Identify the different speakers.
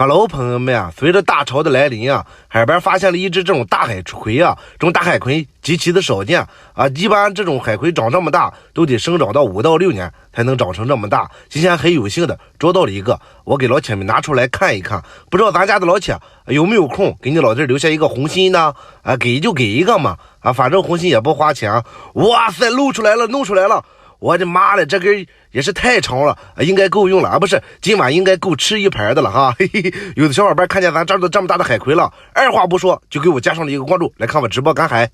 Speaker 1: Hello，朋友们啊！随着大潮的来临啊，海边发现了一只这种大海葵啊，这种大海葵极其的少见啊。一般这种海葵长这么大，都得生长到5到6年才能长成这么大。今天很有幸的捉到了一个，我给老铁们拿出来看一看。不知道咱家的老铁有没有空给你老弟留下一个红心呢？啊，给就给一个嘛！啊，反正红心也不花钱。哇塞，露出来了，弄出来了！我的妈了，这根也是太长了，应该够用了啊！不是，今晚应该够吃一盘的了哈！嘿嘿，有的小伙伴看见咱抓到这么大的海葵了，二话不说就给我加上了一个关注，来看我直播赶海。